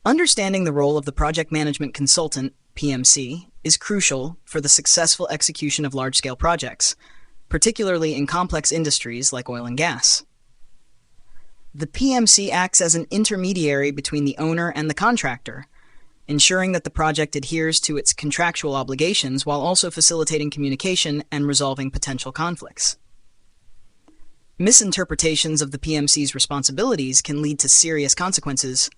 Understanding the role of the project management consultant, PMC, is crucial for the successful execution of large-scale projects, particularly in complex industries like oil and gas. The PMC acts as an intermediary between the owner and the contractor, ensuring that the project adheres to its contractual obligations while also facilitating communication and resolving potential conflicts. Misinterpretations of the PMC's responsibilities can lead to serious consequences,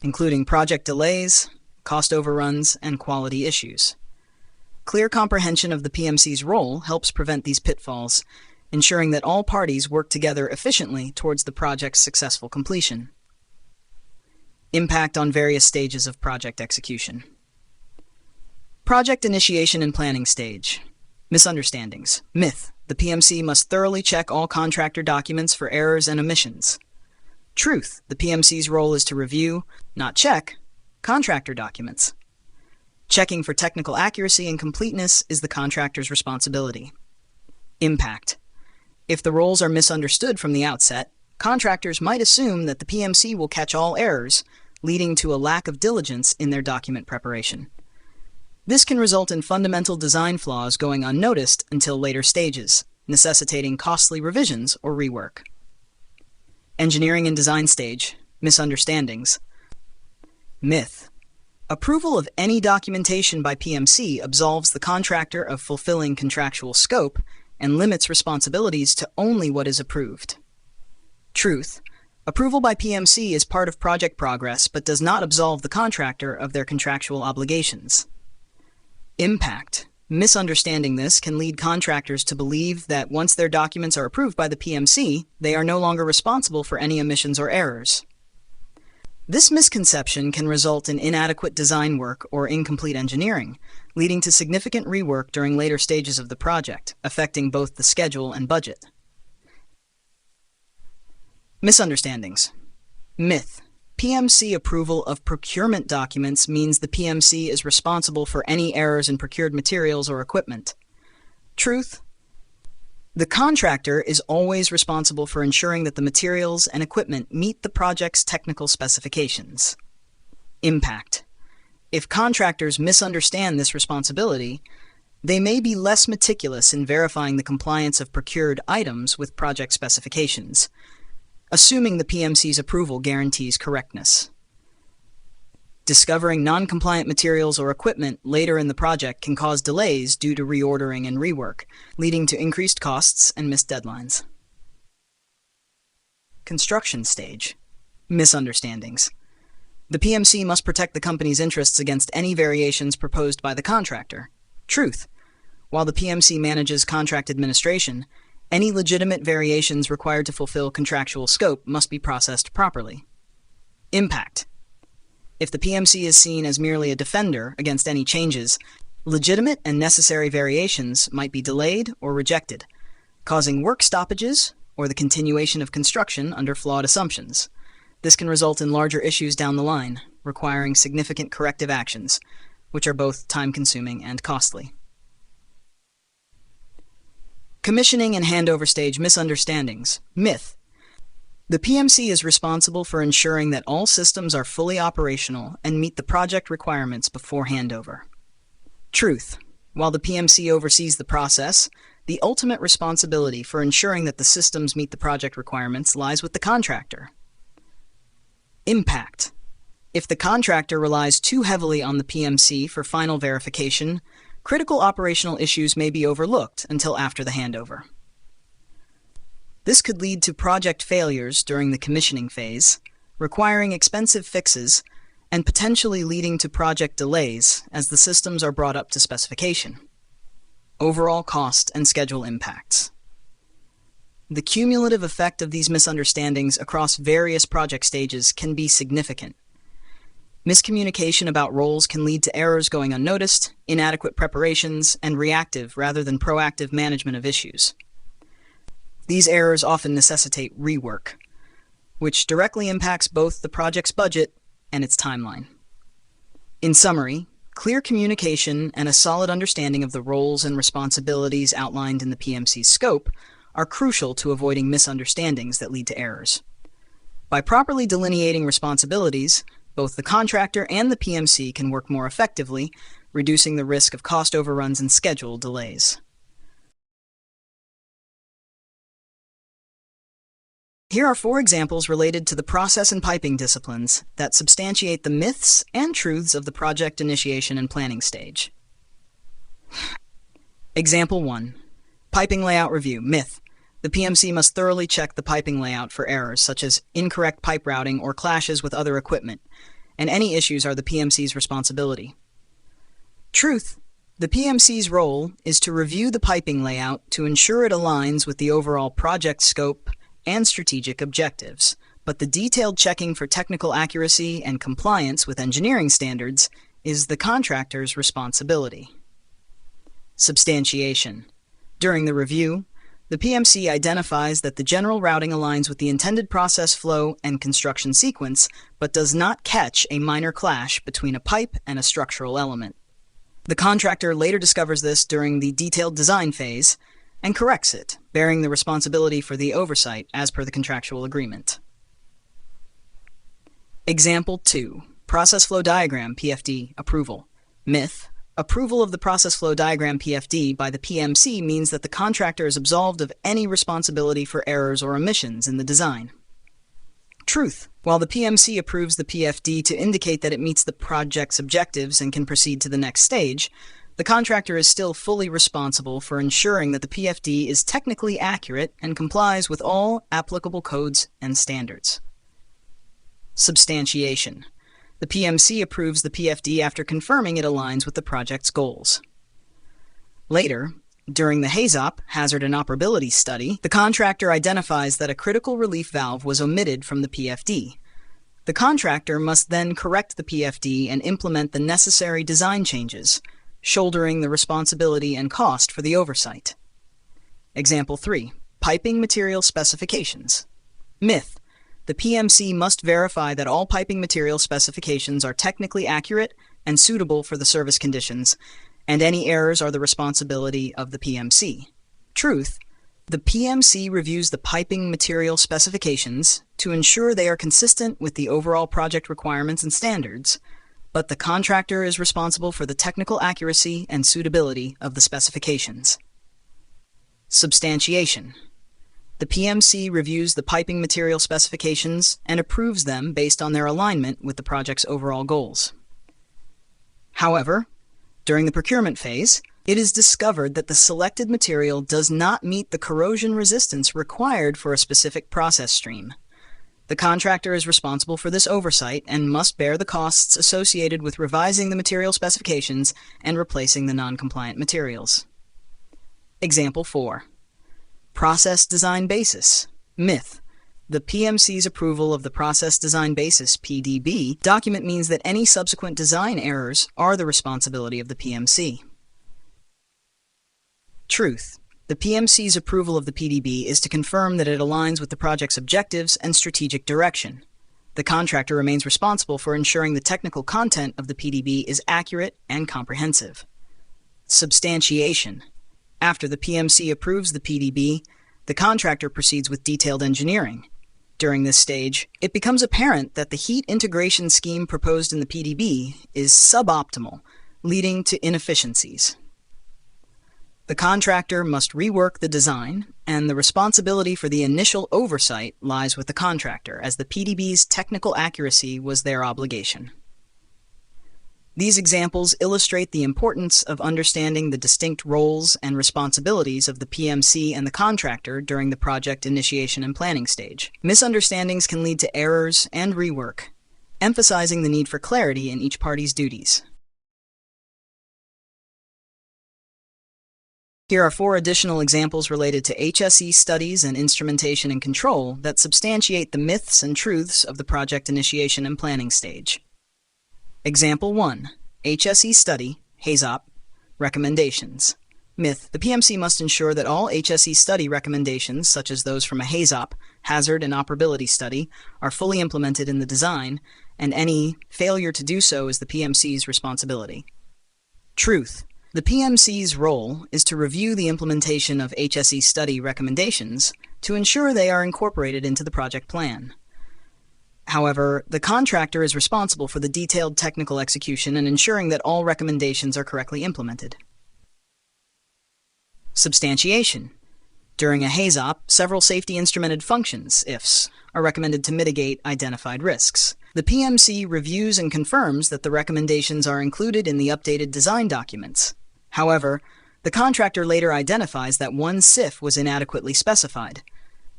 including project delays, cost overruns, and quality issues. Clear comprehension of the PMC's role helps prevent these pitfalls, ensuring that all parties work together efficiently towards the project's successful completion. Impact on various stages of project execution. Project initiation and planning stage. Misunderstandings. Myth. The PMC must thoroughly check all contractor documents for errors and omissions. Truth. The PMC's role is to review, not check, contractor documents. Checking for technical accuracy and completeness is the contractor's responsibility. Impact. If the roles are misunderstood from the outset, contractors might assume that the PMC will catch all errors, leading to a lack of diligence in their document preparation. This can result in fundamental design flaws going unnoticed until later stages, necessitating costly revisions or rework. Engineering and design stage. Misunderstandings. Myth. Approval of any documentation by PMC absolves the contractor of fulfilling contractual scope and limits responsibilities to only what is approved. Truth. Approval by PMC is part of project progress but does not absolve the contractor of their contractual obligations. Impact. Misunderstanding this can lead contractors to believe that once their documents are approved by the PMC, they are no longer responsible for any omissions or errors. This misconception can result in inadequate design work or incomplete engineering, leading to significant rework during later stages of the project, affecting both the schedule and budget. Misunderstandings. Myth. PMC approval of procurement documents means the PMC is responsible for any errors in procured materials or equipment. Truth. The contractor is always responsible for ensuring that the materials and equipment meet the project's technical specifications. Impact. If contractors misunderstand this responsibility, they may be less meticulous in verifying the compliance of procured items with project specifications, assuming the PMC's approval guarantees correctness. Discovering non-compliant materials or equipment later in the project can cause delays due to reordering and rework, leading to increased costs and missed deadlines. Construction stage. Misunderstandings. The PMC must protect the company's interests against any variations proposed by the contractor. Truth. While the PMC manages contract administration, any legitimate variations required to fulfill contractual scope must be processed properly. Impact. If the PMC is seen as merely a defender against any changes, legitimate and necessary variations might be delayed or rejected, causing work stoppages or the continuation of construction under flawed assumptions. This can result in larger issues down the line, requiring significant corrective actions, which are both time-consuming and costly. Commissioning and handover stage misunderstandings. Myth. The PMC is responsible for ensuring that all systems are fully operational and meet the project requirements before handover. Truth. While the PMC oversees the process, the ultimate responsibility for ensuring that the systems meet the project requirements lies with the contractor. Impact. If the contractor relies too heavily on the PMC for final verification, critical operational issues may be overlooked until after the handover. This could lead to project failures during the commissioning phase, requiring expensive fixes, and potentially leading to project delays as the systems are brought up to specification. Overall cost and schedule impacts. The cumulative effect of these misunderstandings across various project stages can be significant. Miscommunication about roles can lead to errors going unnoticed, inadequate preparations, and reactive rather than proactive management of issues. These errors often necessitate rework, which directly impacts both the project's budget and its timeline. In summary, clear communication and a solid understanding of the roles and responsibilities outlined in the PMC's scope are crucial to avoiding misunderstandings that lead to errors. By properly delineating responsibilities, both the contractor and the PMC can work more effectively, reducing the risk of cost overruns and schedule delays. Here are 4 examples related to the process and piping disciplines that substantiate the myths and truths of the project initiation and planning stage. Example 1. Piping layout review. Myth. The PMC must thoroughly check the piping layout for errors such as incorrect pipe routing or clashes with other equipment, and any issues are the PMC's responsibility. Truth. The PMC's role is to review the piping layout to ensure it aligns with the overall project scope and strategic objectives, but the detailed checking for technical accuracy and compliance with engineering standards is the contractor's responsibility. Substantiation. During the review, the PMC identifies that the general routing aligns with the intended process flow and construction sequence, but does not catch a minor clash between a pipe and a structural element. The contractor later discovers this during the detailed design phase and corrects it, bearing the responsibility for the oversight as per the contractual agreement. Example 2. Process flow diagram PFD approval. Myth. Approval of the process flow diagram PFD by the PMC means that the contractor is absolved of any responsibility for errors or omissions in the design. Truth. While the PMC approves the PFD to indicate that it meets the project's objectives and can proceed to the next stage, the contractor is still fully responsible for ensuring that the PFD is technically accurate and complies with all applicable codes and standards. Substantiation. The PMC approves the PFD after confirming it aligns with the project's goals. Later, during the HAZOP, Hazard and Operability Study, the contractor identifies that a critical relief valve was omitted from the PFD. The contractor must then correct the PFD and implement the necessary design changes, shouldering the responsibility and cost for the oversight. Example 3. Piping material specifications. Myth. The PMC must verify that all piping material specifications are technically accurate and suitable for the service conditions, and any errors are the responsibility of the PMC. Truth. The PMC reviews the piping material specifications to ensure they are consistent with the overall project requirements and standards, but the contractor is responsible for the technical accuracy and suitability of the specifications. Substantiation. The PMC reviews the piping material specifications and approves them based on their alignment with the project's overall goals. However, during the procurement phase, it is discovered that the selected material does not meet the corrosion resistance required for a specific process stream. The contractor is responsible for this oversight and must bear the costs associated with revising the material specifications and replacing the non-compliant materials. Example 4. Process design basis. Myth. The PMC's approval of the process design basis (PDB) document means that any subsequent design errors are the responsibility of the PMC. Truth. The PMC's approval of the PDB is to confirm that it aligns with the project's objectives and strategic direction. The contractor remains responsible for ensuring the technical content of the PDB is accurate and comprehensive. Substantiation. After the PMC approves the PDB, the contractor proceeds with detailed engineering. During this stage, it becomes apparent that the heat integration scheme proposed in the PDB is suboptimal, leading to inefficiencies. The contractor must rework the design, and the responsibility for the initial oversight lies with the contractor, as the PDB's technical accuracy was their obligation. These examples illustrate the importance of understanding the distinct roles and responsibilities of the PMC and the contractor during the project initiation and planning stage. Misunderstandings can lead to errors and rework, emphasizing the need for clarity in each party's duties. Here are 4 additional examples related to HSE studies and instrumentation and control that substantiate the myths and truths of the project initiation and planning stage. Example 1. HSE study, HAZOP, recommendations. Myth. The PMC must ensure that all HSE study recommendations, such as those from a HAZOP, hazard and operability study, are fully implemented in the design, and any failure to do so is the PMC's responsibility. Truth. The PMC's role is to review the implementation of HSE study recommendations to ensure they are incorporated into the project plan. However, the contractor is responsible for the detailed technical execution and ensuring that all recommendations are correctly implemented. Substantiation. During a HAZOP, several safety instrumented functions, IFs, are recommended to mitigate identified risks. The PMC reviews and confirms that the recommendations are included in the updated design documents. However, the contractor later identifies that one SIF was inadequately specified.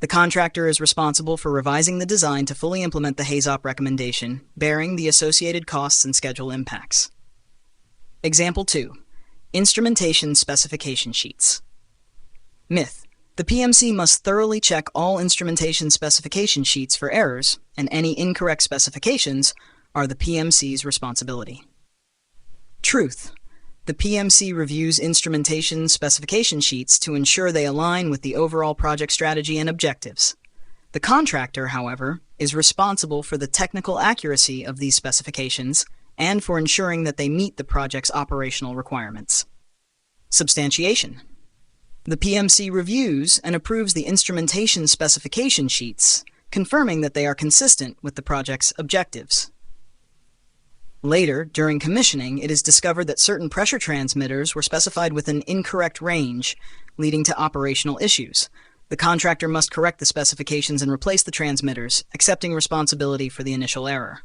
The contractor is responsible for revising the design to fully implement the HAZOP recommendation, bearing the associated costs and schedule impacts. Example 2. Instrumentation specification sheets. Myth. The PMC must thoroughly check all instrumentation specification sheets for errors, and any incorrect specifications are the PMC's responsibility. Truth. The PMC reviews instrumentation specification sheets to ensure they align with the overall project strategy and objectives. The contractor, however, is responsible for the technical accuracy of these specifications and for ensuring that they meet the project's operational requirements. Substantiation. The PMC reviews and approves the instrumentation specification sheets, confirming that they are consistent with the project's objectives. Later, during commissioning, it is discovered that certain pressure transmitters were specified with an incorrect range, leading to operational issues. The contractor must correct the specifications and replace the transmitters, accepting responsibility for the initial error.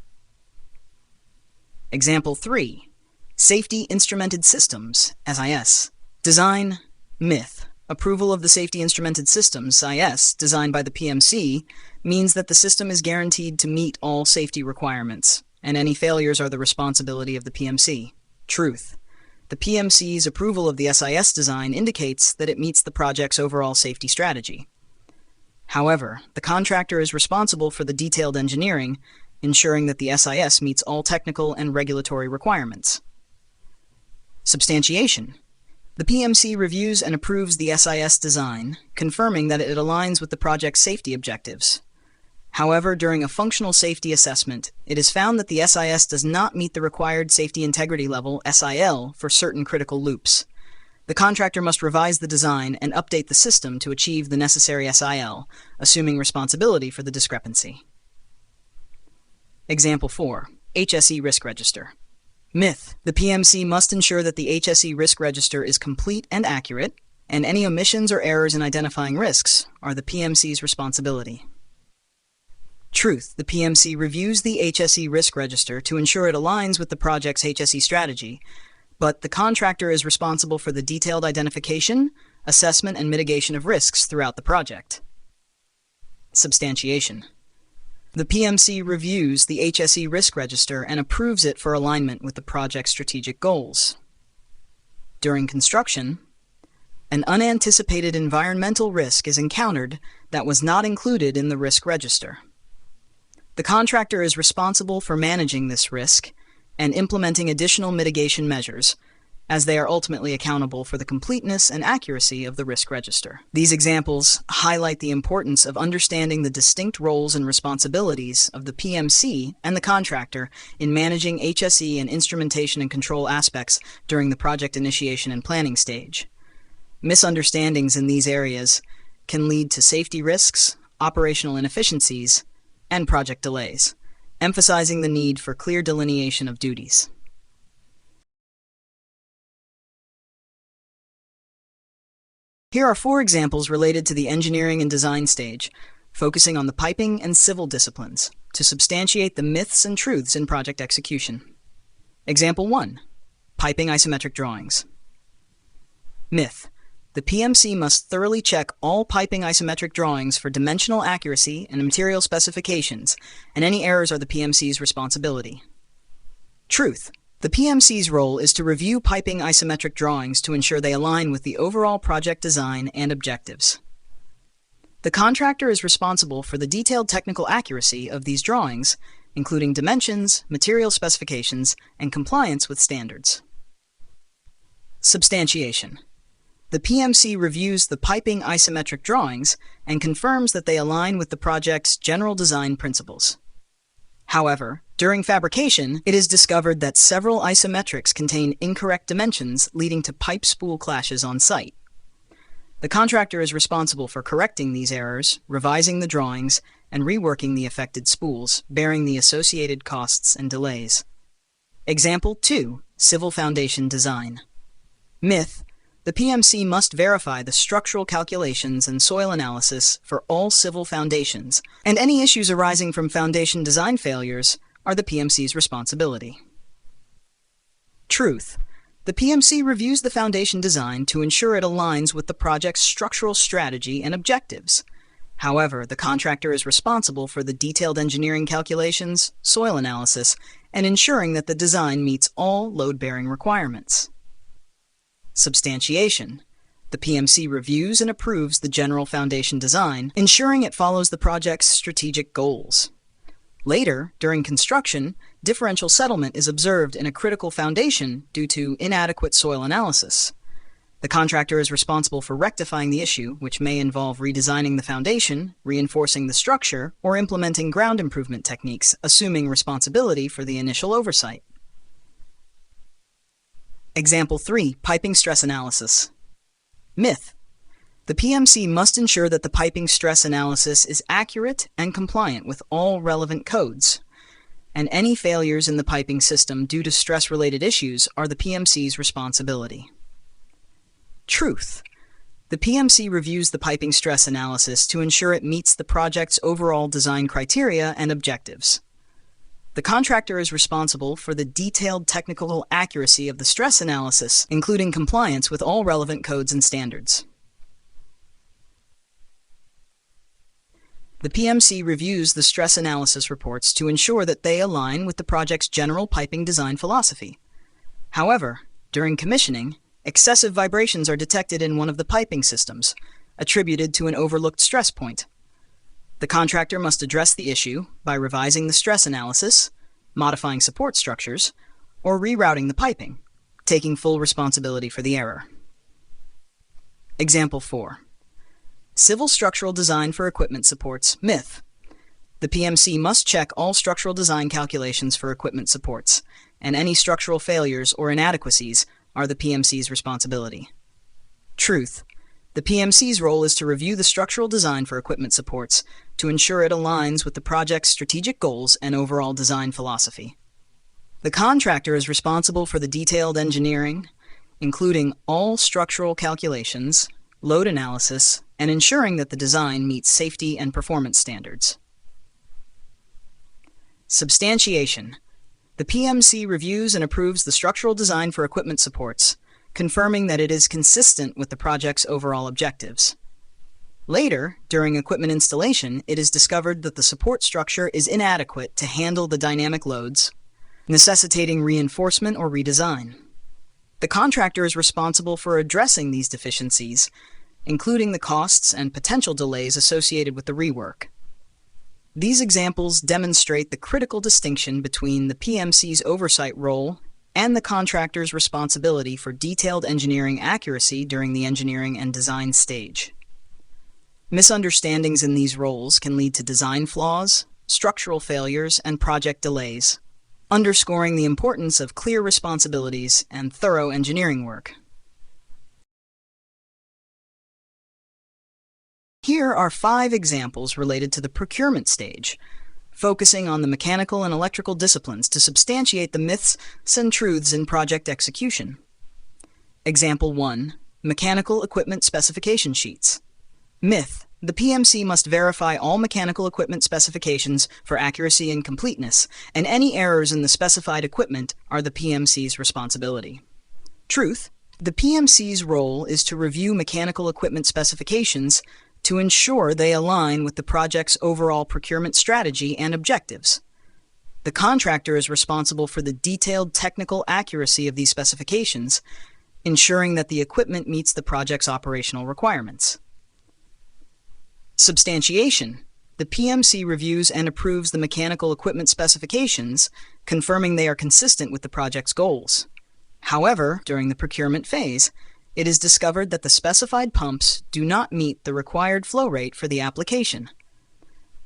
Example 3. Safety Instrumented Systems, SIS. Design. Myth. Approval of the Safety Instrumented Systems, SIS, designed by the PMC, means that the system is guaranteed to meet all safety requirements, and any failures are the responsibility of the PMC. Truth. The PMC's approval of the SIS design indicates that it meets the project's overall safety strategy. However, the contractor is responsible for the detailed engineering, ensuring that the SIS meets all technical and regulatory requirements. Substantiation. The PMC reviews and approves the SIS design, confirming that it aligns with the project's safety objectives. However, during a functional safety assessment, it is found that the SIS does not meet the required safety integrity level, SIL, for certain critical loops. The contractor must revise the design and update the system to achieve the necessary SIL, assuming responsibility for the discrepancy. Example 4. HSE Risk Register. Myth. The PMC must ensure that the HSE Risk Register is complete and accurate, and any omissions or errors in identifying risks are the PMC's responsibility. Truth. The PMC reviews the HSE Risk Register to ensure it aligns with the project's HSE strategy, but the contractor is responsible for the detailed identification, assessment, and mitigation of risks throughout the project. Substantiation. The PMC reviews the HSE Risk Register and approves it for alignment with the project's strategic goals. During construction, an unanticipated environmental risk is encountered that was not included in the risk register. The contractor is responsible for managing this risk and implementing additional mitigation measures, as they are ultimately accountable for the completeness and accuracy of the risk register. These examples highlight the importance of understanding the distinct roles and responsibilities of the PMC and the contractor in managing HSE and instrumentation and control aspects during the project initiation and planning stage. Misunderstandings in these areas can lead to safety risks, operational inefficiencies, and project delays, emphasizing the need for clear delineation of duties. Here are 4 examples related to the engineering and design stage, focusing on the piping and civil disciplines, to substantiate the myths and truths in project execution. Example 1. Piping isometric drawings. Myth. The PMC must thoroughly check all piping isometric drawings for dimensional accuracy and material specifications, and any errors are the PMC's responsibility. Truth. The PMC's role is to review piping isometric drawings to ensure they align with the overall project design and objectives. The contractor is responsible for the detailed technical accuracy of these drawings, including dimensions, material specifications, and compliance with standards. Substantiation. The PMC reviews the piping isometric drawings and confirms that they align with the project's general design principles. However, during fabrication, it is discovered that several isometrics contain incorrect dimensions, leading to pipe spool clashes on site. The contractor is responsible for correcting these errors, revising the drawings, and reworking the affected spools, bearing the associated costs and delays. Example 2. Civil foundation design. Myth: the PMC must verify the structural calculations and soil analysis for all civil foundations, and any issues arising from foundation design failures are the PMC's responsibility. Truth: the PMC reviews the foundation design to ensure it aligns with the project's structural strategy and objectives. However, the contractor is responsible for the detailed engineering calculations, soil analysis, and ensuring that the design meets all load-bearing requirements. Substantiation: the PMC reviews and approves the general foundation design, ensuring it follows the project's strategic goals. Later, during construction, differential settlement is observed in a critical foundation due to inadequate soil analysis. The contractor is responsible for rectifying the issue, which may involve redesigning the foundation, reinforcing the structure, or implementing ground improvement techniques, assuming responsibility for the initial oversight. Example 3. Piping stress analysis. Myth: the PMC must ensure that the piping stress analysis is accurate and compliant with all relevant codes, and any failures in the piping system due to stress-related issues are the PMC's responsibility. Truth: the PMC reviews the piping stress analysis to ensure it meets the project's overall design criteria and objectives. The contractor is responsible for the detailed technical accuracy of the stress analysis, including compliance with all relevant codes and standards. The PMC reviews the stress analysis reports to ensure that they align with the project's general piping design philosophy. However, during commissioning, excessive vibrations are detected in one of the piping systems, attributed to an overlooked stress point. The contractor must address the issue by revising the stress analysis, modifying support structures, or rerouting the piping, taking full responsibility for the error. Example 4. Civil structural design for equipment supports. Myth: the PMC must check all structural design calculations for equipment supports, and any structural failures or inadequacies are the PMC's responsibility. Truth: the PMC's role is to review the structural design for equipment supports to ensure it aligns with the project's strategic goals and overall design philosophy. The contractor is responsible for the detailed engineering, including all structural calculations, load analysis, and ensuring that the design meets safety and performance standards. Substantiation: the PMC reviews and approves the structural design for equipment supports, confirming that it is consistent with the project's overall objectives. Later, during equipment installation, it is discovered that the support structure is inadequate to handle the dynamic loads, necessitating reinforcement or redesign. The contractor is responsible for addressing these deficiencies, including the costs and potential delays associated with the rework. These examples demonstrate the critical distinction between the PMC's oversight role and the contractor's responsibility for detailed engineering accuracy during the engineering and design stage. Misunderstandings in these roles can lead to design flaws, structural failures, and project delays, underscoring the importance of clear responsibilities and thorough engineering work. Here are 5 examples related to the procurement stage, focusing on the mechanical and electrical disciplines to substantiate the myths and truths in project execution. Example 1. Mechanical equipment specification sheets. Myth: the PMC must verify all mechanical equipment specifications for accuracy and completeness, and any errors in the specified equipment are the PMC's responsibility. Truth: the PMC's role is to review mechanical equipment specifications to ensure they align with the project's overall procurement strategy and objectives. The contractor is responsible for the detailed technical accuracy of these specifications, ensuring that the equipment meets the project's operational requirements. Substantiation: the PMC reviews and approves the mechanical equipment specifications, confirming they are consistent with the project's goals. However, during the procurement phase, it is discovered that the specified pumps do not meet the required flow rate for the application.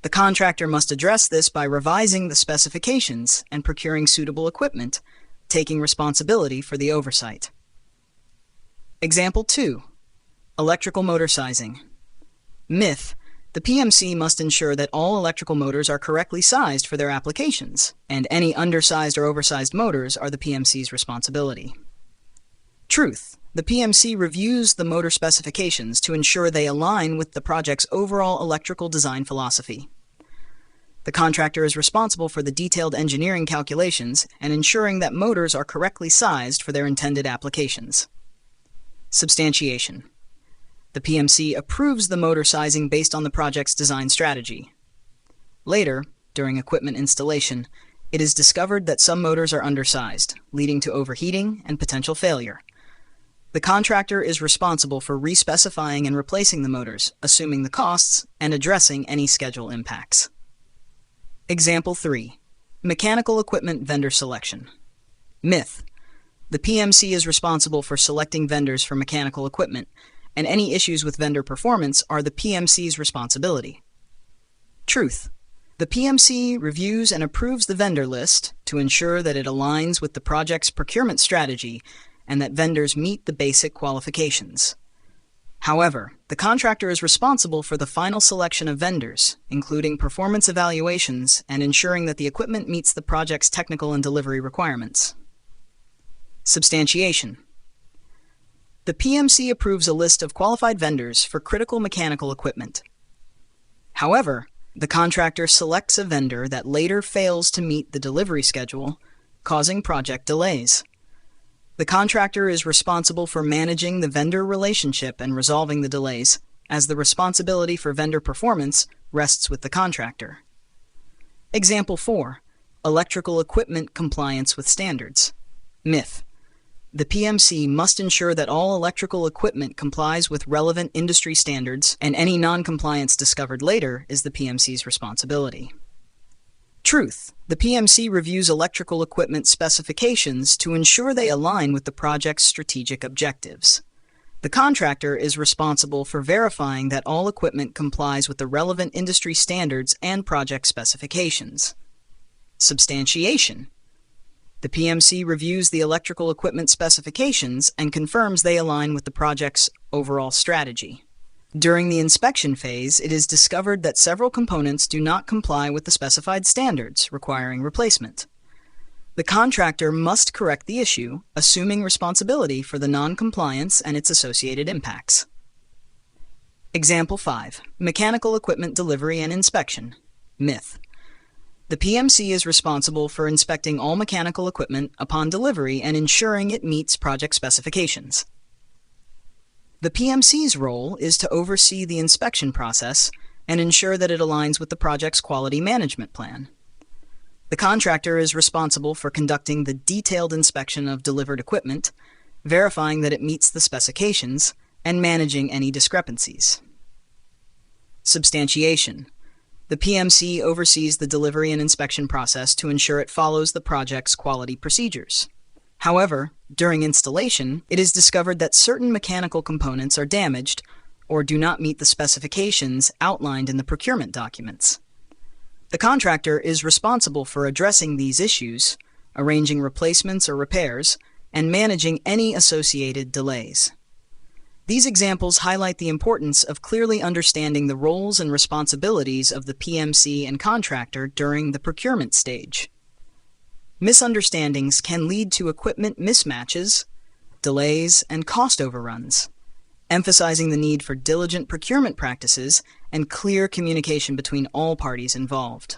The contractor must address this by revising the specifications and procuring suitable equipment, taking responsibility for the oversight. Example 2. Electrical motor sizing. Myth: The PMC must ensure that all electrical motors are correctly sized for their applications, and any undersized or oversized motors are the PMC's responsibility. Truth. The PMC reviews the motor specifications to ensure they align with the project's overall electrical design philosophy. The contractor is responsible for the detailed engineering calculations and ensuring that motors are correctly sized for their intended applications. Substantiation. The PMC approves the motor sizing based on the project's design strategy. Later, during equipment installation, it is discovered that some motors are undersized, leading to overheating and potential failure. The contractor is responsible for respecifying and replacing the motors, assuming the costs, and addressing any schedule impacts. Example 3. Mechanical equipment vendor selection. Myth. The PMC is responsible for selecting vendors for mechanical equipment, and any issues with vendor performance are the PMC's responsibility. Truth. The PMC reviews and approves the vendor list to ensure that it aligns with the project's procurement strategy and that vendors meet the basic qualifications. However, the contractor is responsible for the final selection of vendors, including performance evaluations and ensuring that the equipment meets the project's technical and delivery requirements. Substantiation. The PMC approves a list of qualified vendors for critical mechanical equipment. However, the contractor selects a vendor that later fails to meet the delivery schedule, causing project delays. The contractor is responsible for managing the vendor relationship and resolving the delays, as the responsibility for vendor performance rests with the contractor. Example 4. Electrical equipment compliance with standards. Myth. The PMC must ensure that all electrical equipment complies with relevant industry standards, and any non-compliance discovered later is the PMC's responsibility. Truth. The PMC reviews electrical equipment specifications to ensure they align with the project's strategic objectives. The contractor is responsible for verifying that all equipment complies with the relevant industry standards and project specifications. Substantiation. The PMC reviews the electrical equipment specifications and confirms they align with the project's overall strategy. During the inspection phase, it is discovered that several components do not comply with the specified standards, requiring replacement. The contractor must correct the issue, assuming responsibility for the non-compliance and its associated impacts. Example 5. Mechanical equipment delivery and inspection. Myth. The PMC is responsible for inspecting all mechanical equipment upon delivery and ensuring it meets project specifications. The PMC's role is to oversee the inspection process and ensure that it aligns with the project's quality management plan. The contractor is responsible for conducting the detailed inspection of delivered equipment, verifying that it meets the specifications, and managing any discrepancies. Substantiation. The PMC oversees the delivery and inspection process to ensure it follows the project's quality procedures. However, during installation, it is discovered that certain mechanical components are damaged or do not meet the specifications outlined in the procurement documents. The contractor is responsible for addressing these issues, arranging replacements or repairs, and managing any associated delays. These examples highlight the importance of clearly understanding the roles and responsibilities of the PMC and contractor during the procurement stage. Misunderstandings can lead to equipment mismatches, delays, and cost overruns, emphasizing the need for diligent procurement practices and clear communication between all parties involved.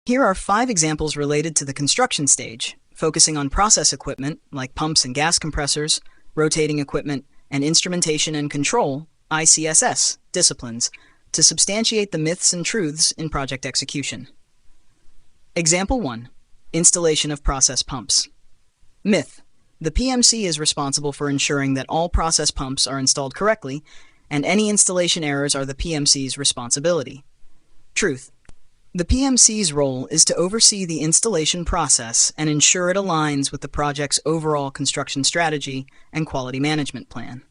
Here are 5 examples related to the construction stage, focusing on process equipment like pumps and gas compressors, rotating equipment, and instrumentation and control, ICSS, disciplines, to substantiate the myths and truths in project execution. Example 1. Installation of process pumps. Myth. The PMC is responsible for ensuring that all process pumps are installed correctly, and any installation errors are the PMC's responsibility. Truth. The PMC's role is to oversee the installation process and ensure it aligns with the project's overall construction strategy and quality management plan.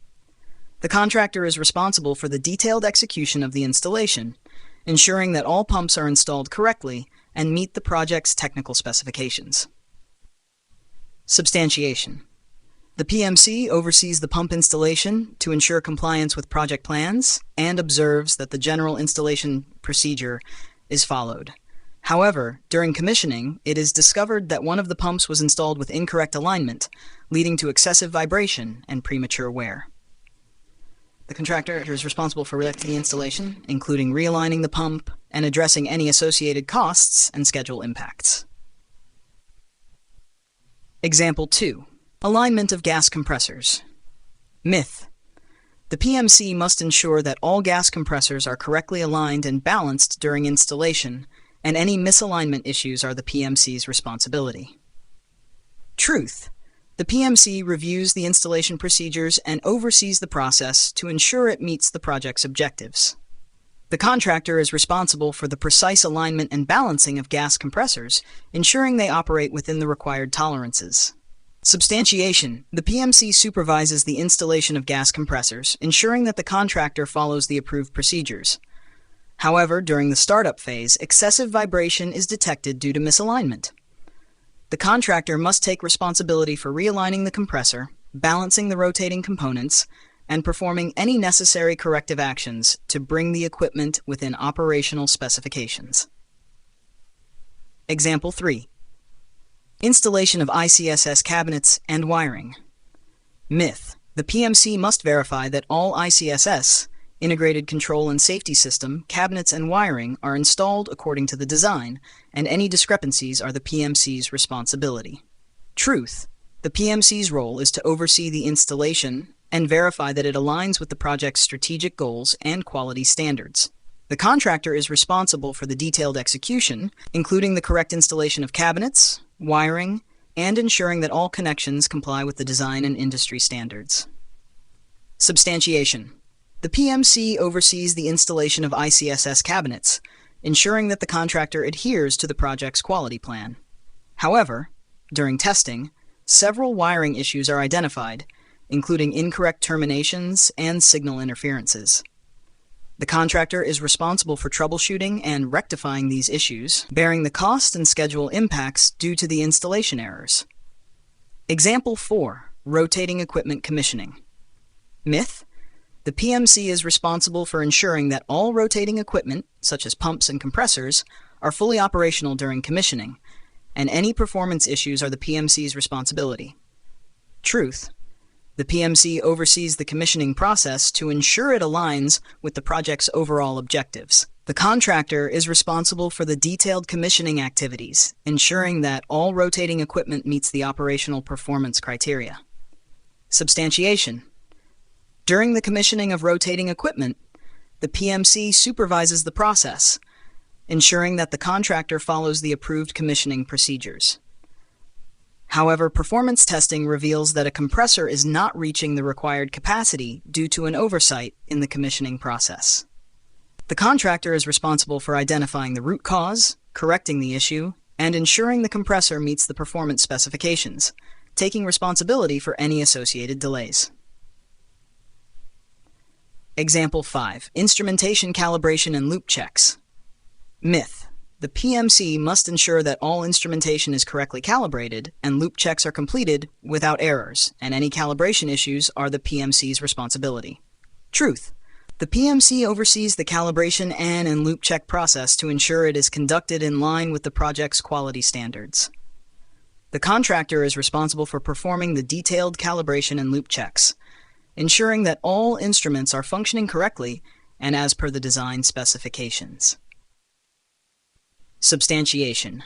The contractor is responsible for the detailed execution of the installation, ensuring that all pumps are installed correctly and meet the project's technical specifications. Substantiation. The PMC oversees the pump installation to ensure compliance with project plans and observes that the general installation procedure is followed. However, during commissioning, it is discovered that one of the pumps was installed with incorrect alignment, leading to excessive vibration and premature wear. The contractor is responsible for correcting the installation, including realigning the pump and addressing any associated costs and schedule impacts. Example 2. Alignment of gas compressors. Myth. The PMC must ensure that all gas compressors are correctly aligned and balanced during installation, and any misalignment issues are the PMC's responsibility. Truth. The PMC reviews the installation procedures and oversees the process to ensure it meets the project's objectives. The contractor is responsible for the precise alignment and balancing of gas compressors, ensuring they operate within the required tolerances. Substantiation. The PMC supervises the installation of gas compressors, ensuring that the contractor follows the approved procedures. However, during the startup phase, excessive vibration is detected due to misalignment. The contractor must take responsibility for realigning the compressor, balancing the rotating components, and performing any necessary corrective actions to bring the equipment within operational specifications. Example 3. Installation of ICSS cabinets and wiring. Myth. The PMC must verify that all ICSS, Integrated Control and Safety System, cabinets and wiring are installed according to the design, and any discrepancies are the PMC's responsibility. Truth. The PMC's role is to oversee the installation and verify that it aligns with the project's strategic goals and quality standards. The contractor is responsible for the detailed execution, including the correct installation of cabinets, wiring, and ensuring that all connections comply with the design and industry standards. Substantiation. The PMC oversees the installation of ICSS cabinets, ensuring that the contractor adheres to the project's quality plan. However, during testing, several wiring issues are identified, including incorrect terminations and signal interferences. The contractor is responsible for troubleshooting and rectifying these issues, bearing the cost and schedule impacts due to the installation errors. Example 4. Rotating equipment commissioning. Myth. The PMC is responsible for ensuring that all rotating equipment, such as pumps and compressors, are fully operational during commissioning, and any performance issues are the PMC's responsibility. Truth. The PMC oversees the commissioning process to ensure it aligns with the project's overall objectives. The contractor is responsible for the detailed commissioning activities, ensuring that all rotating equipment meets the operational performance criteria. Substantiation. During the commissioning of rotating equipment, the PMC supervises the process, ensuring that the contractor follows the approved commissioning procedures. However, performance testing reveals that a compressor is not reaching the required capacity due to an oversight in the commissioning process. The contractor is responsible for identifying the root cause, correcting the issue, and ensuring the compressor meets the performance specifications, taking responsibility for any associated delays. Example 5. Instrumentation calibration and loop checks. Myth. The PMC must ensure that all instrumentation is correctly calibrated and loop checks are completed without errors, and any calibration issues are the PMC's responsibility. Truth. The PMC oversees the calibration and loop check process to ensure it is conducted in line with the project's quality standards. The contractor is responsible for performing the detailed calibration and loop checks, ensuring that all instruments are functioning correctly and as per the design specifications. Substantiation.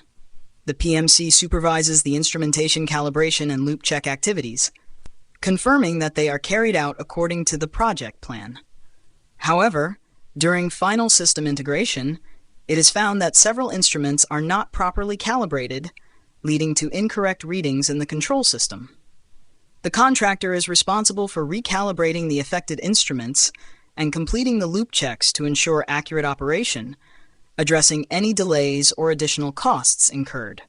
The PMC supervises the instrumentation calibration and loop check activities, confirming that they are carried out according to the project plan. However, during final system integration, it is found that several instruments are not properly calibrated, leading to incorrect readings in the control system. The contractor is responsible for recalibrating the affected instruments and completing the loop checks to ensure accurate operation, addressing any delays or additional costs incurred.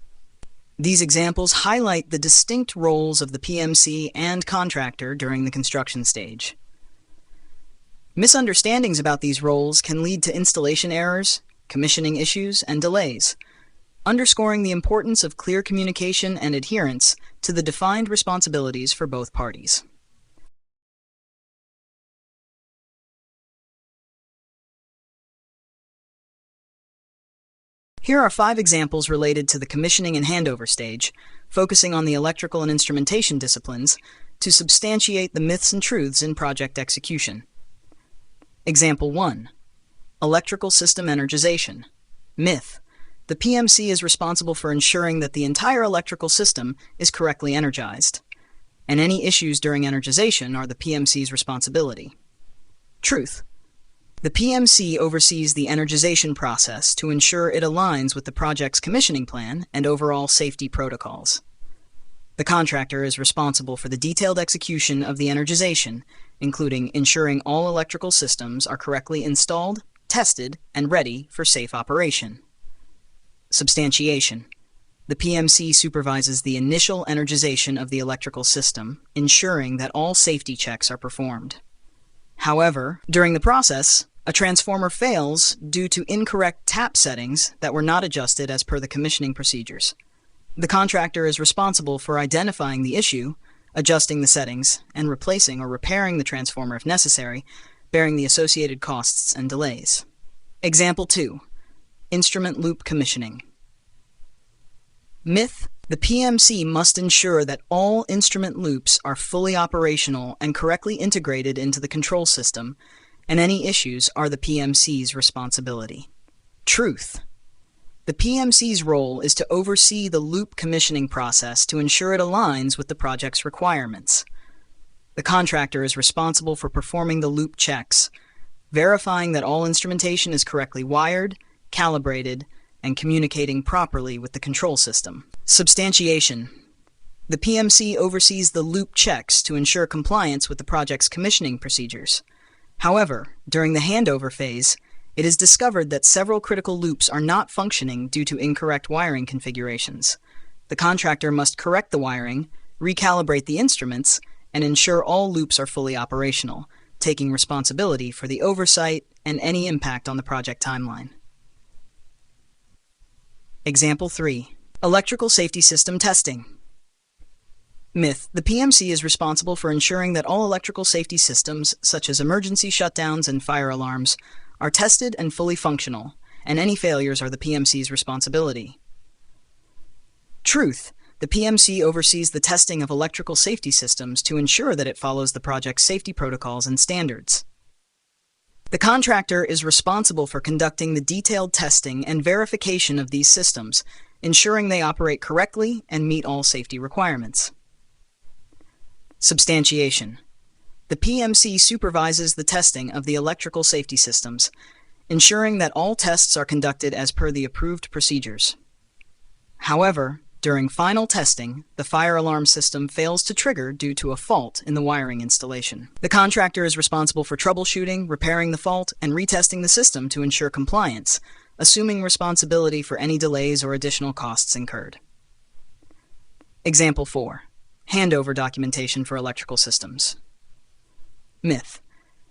These examples highlight the distinct roles of the PMC and contractor during the construction stage. Misunderstandings about these roles can lead to installation errors, commissioning issues, and delays. underscoring the importance of clear communication and adherence to the defined responsibilities for both parties. Here are 5 examples related to the commissioning and handover stage, focusing on the electrical and instrumentation disciplines to substantiate the myths and truths in project execution. Example 1. Electrical system energization. Myth. The PMC is responsible for ensuring that the entire electrical system is correctly energized, and any issues during energization are the PMC's responsibility. Truth. The PMC oversees the energization process to ensure it aligns with the project's commissioning plan and overall safety protocols. The contractor is responsible for the detailed execution of the energization, including ensuring all electrical systems are correctly installed, tested, and ready for safe operation. Substantiation. The PMC supervises the initial energization of the electrical system, ensuring that all safety checks are performed. However, during the process, a transformer fails due to incorrect tap settings that were not adjusted as per the commissioning procedures. The contractor is responsible for identifying the issue, adjusting the settings, and replacing or repairing the transformer if necessary, bearing the associated costs and delays. Example 2. Instrument loop commissioning. Myth. The PMC must ensure that all instrument loops are fully operational and correctly integrated into the control system, and any issues are the PMC's responsibility. Truth. The PMC's role is to oversee the loop commissioning process to ensure it aligns with the project's requirements. The contractor is responsible for performing the loop checks, verifying that all instrumentation is correctly wired, calibrated, and communicating properly with the control system. Substantiation. The PMC oversees the loop checks to ensure compliance with the project's commissioning procedures. However, during the handover phase, it is discovered that several critical loops are not functioning due to incorrect wiring configurations. The contractor must correct the wiring, recalibrate the instruments, and ensure all loops are fully operational, taking responsibility for the oversight and any impact on the project timeline. Example 3. Electrical safety system testing. Myth. The PMC is responsible for ensuring that all electrical safety systems, such as emergency shutdowns and fire alarms, are tested and fully functional, and any failures are the PMC's responsibility. Truth. The PMC oversees the testing of electrical safety systems to ensure that it follows the project's safety protocols and standards. The contractor is responsible for conducting the detailed testing and verification of these systems, ensuring they operate correctly and meet all safety requirements. Substantiation. The PMC supervises the testing of the electrical safety systems, ensuring that all tests are conducted as per the approved procedures. However, during final testing, the fire alarm system fails to trigger due to a fault in the wiring installation. The contractor is responsible for troubleshooting, repairing the fault, and retesting the system to ensure compliance, assuming responsibility for any delays or additional costs incurred. Example 4. Handover documentation for electrical systems. Myth.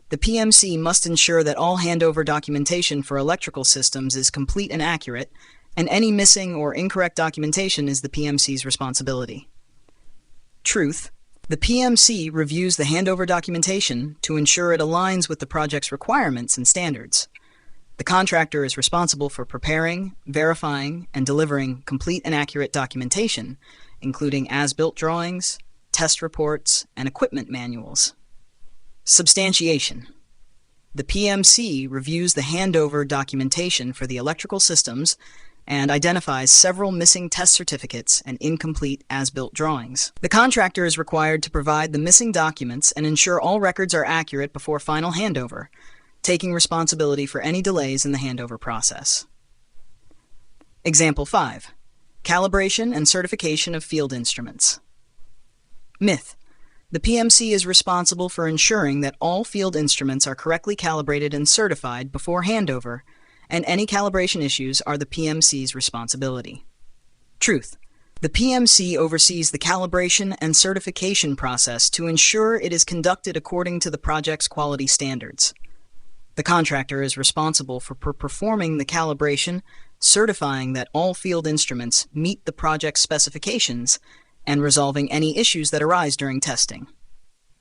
The PMC must ensure that all handover documentation for electrical systems is complete and accurate, and any missing or incorrect documentation is the PMC's responsibility. Truth. The PMC reviews the handover documentation to ensure it aligns with the project's requirements and standards. The contractor is responsible for preparing, verifying, and delivering complete and accurate documentation, including as-built drawings, test reports, and equipment manuals. Substantiation. The PMC reviews the handover documentation for the electrical systems and identifies several missing test certificates and incomplete as-built drawings. The contractor is required to provide the missing documents and ensure all records are accurate before final handover, taking responsibility for any delays in the handover process. Example 5. Calibration and certification of field instruments. Myth. The PMC is responsible for ensuring that all field instruments are correctly calibrated and certified before handover, and any calibration issues are the PMC's responsibility. Truth. The PMC oversees the calibration and certification process to ensure it is conducted according to the project's quality standards. The contractor is responsible for performing the calibration, certifying that all field instruments meet the project's specifications and resolving any issues that arise during testing.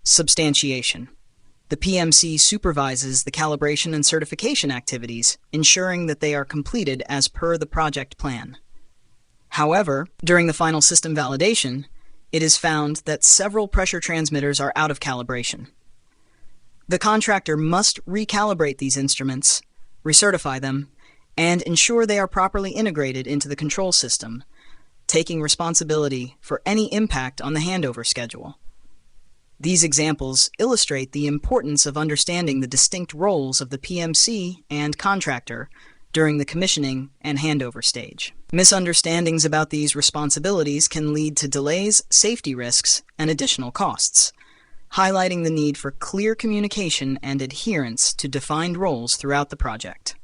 Substantiation. The PMC supervises the calibration and certification activities, ensuring that they are completed as per the project plan. However, during the final system validation, it is found that several pressure transmitters are out of calibration. The contractor must recalibrate these instruments, recertify them, and ensure they are properly integrated into the control system, taking responsibility for any impact on the handover schedule. These examples illustrate the importance of understanding the distinct roles of the PMC and contractor during the commissioning and handover stage. Misunderstandings about these responsibilities can lead to delays, safety risks, and additional costs, highlighting the need for clear communication and adherence to defined roles throughout the project.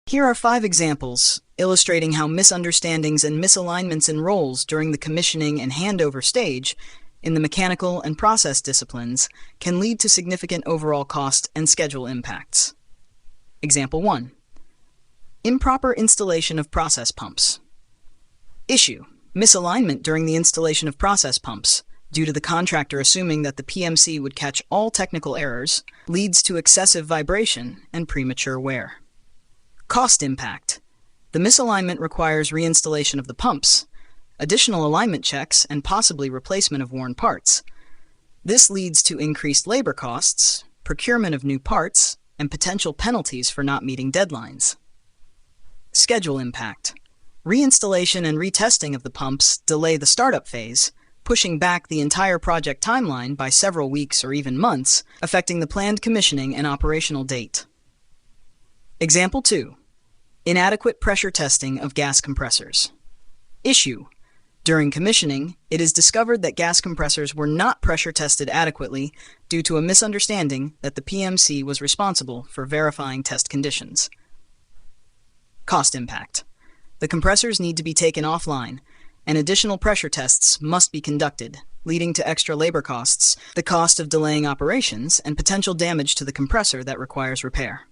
Here are 5 examples illustrating how misunderstandings and misalignments in roles during the commissioning and handover stage in the mechanical and process disciplines can lead to significant overall cost and schedule impacts. Example 1. Improper installation of process pumps. Issue: misalignment during the installation of process pumps, due to the contractor assuming that the PMC would catch all technical errors, leads to excessive vibration and premature wear. Cost impact. The misalignment requires reinstallation of the pumps, additional alignment checks, and possibly replacement of worn parts. This leads to increased labor costs, procurement of new parts, and potential penalties for not meeting deadlines. Schedule impact. Reinstallation and retesting of the pumps delay the startup phase, pushing back the entire project timeline by several weeks or even months, affecting the planned commissioning and operational date. Example 2. Inadequate pressure testing of gas compressors. Issue: during commissioning, it is discovered that gas compressors were not pressure tested adequately due to a misunderstanding that the PMC was responsible for verifying test conditions. Cost impact. The compressors need to be taken offline, and additional pressure tests must be conducted, leading to extra labor costs, the cost of delaying operations, and potential damage to the compressor that requires repair.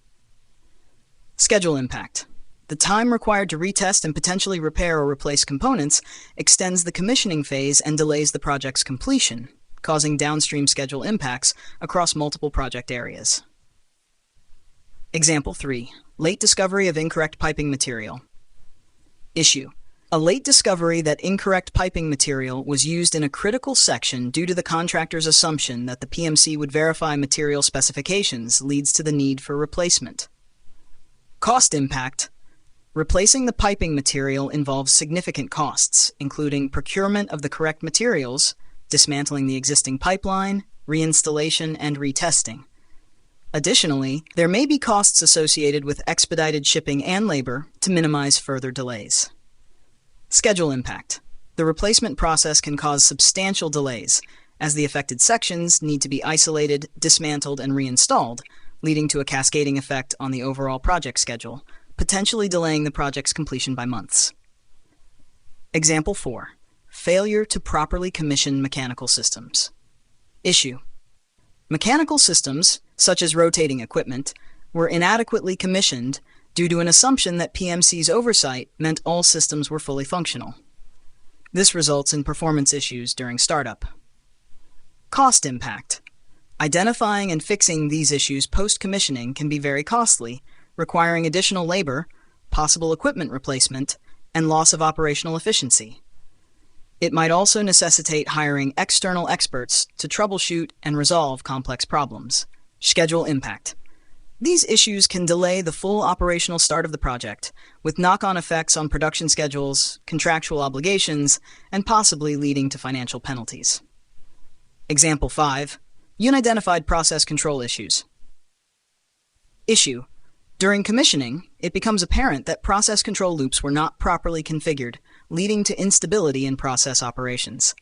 Schedule impact. The time required to retest and potentially repair or replace components extends the commissioning phase and delays the project's completion, causing downstream schedule impacts across multiple project areas. Example 3. Late discovery of incorrect piping material. Issue: a late discovery that incorrect piping material was used in a critical section due to the contractor's assumption that the PMC would verify material specifications leads to the need for replacement. Cost impact. Replacing the piping material involves significant costs, including procurement of the correct materials, dismantling the existing pipeline, reinstallation, and retesting. Additionally, there may be costs associated with expedited shipping and labor to minimize further delays. Schedule impact. The replacement process can cause substantial delays, as the affected sections need to be isolated, dismantled, and reinstalled, leading to a cascading effect on the overall project schedule, potentially delaying the project's completion by months. Example 4. Failure to properly commission mechanical systems. Issue: mechanical systems, such as rotating equipment, were inadequately commissioned due to an assumption that PMC's oversight meant all systems were fully functional. This results in performance issues during startup. Cost impact. Identifying and fixing these issues post-commissioning can be very costly, requiring additional labor, possible equipment replacement, and loss of operational efficiency. It might also necessitate hiring external experts to troubleshoot and resolve complex problems. Schedule impact. These issues can delay the full operational start of the project, with knock-on effects on production schedules, contractual obligations, and possibly leading to financial penalties. Example 5. Unidentified process control issues. Issue: during commissioning, it becomes apparent that process control loops were not properly configured, leading to instability in process operations.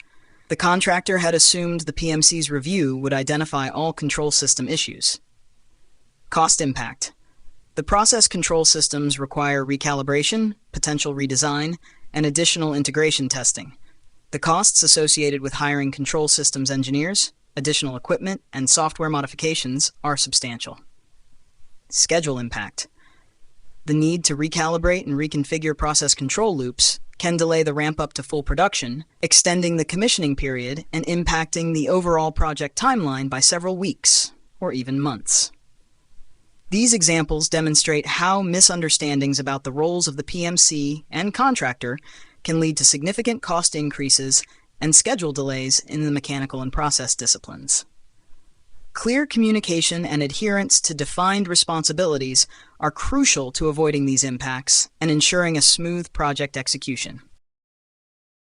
The contractor had assumed the PMC's review would identify all control system issues. Cost impact. The process control systems require recalibration, potential redesign, and additional integration testing. The costs associated with hiring control systems engineers, additional equipment, and software modifications are substantial. Schedule impact. The need to recalibrate and reconfigure process control loops can delay the ramp-up to full production, extending the commissioning period and impacting the overall project timeline by several weeks or even months. These examples demonstrate how misunderstandings about the roles of the PMC and contractor can lead to significant cost increases and schedule delays in the mechanical and process disciplines. Clear communication and adherence to defined responsibilities are crucial to avoiding these impacts and ensuring a smooth project execution.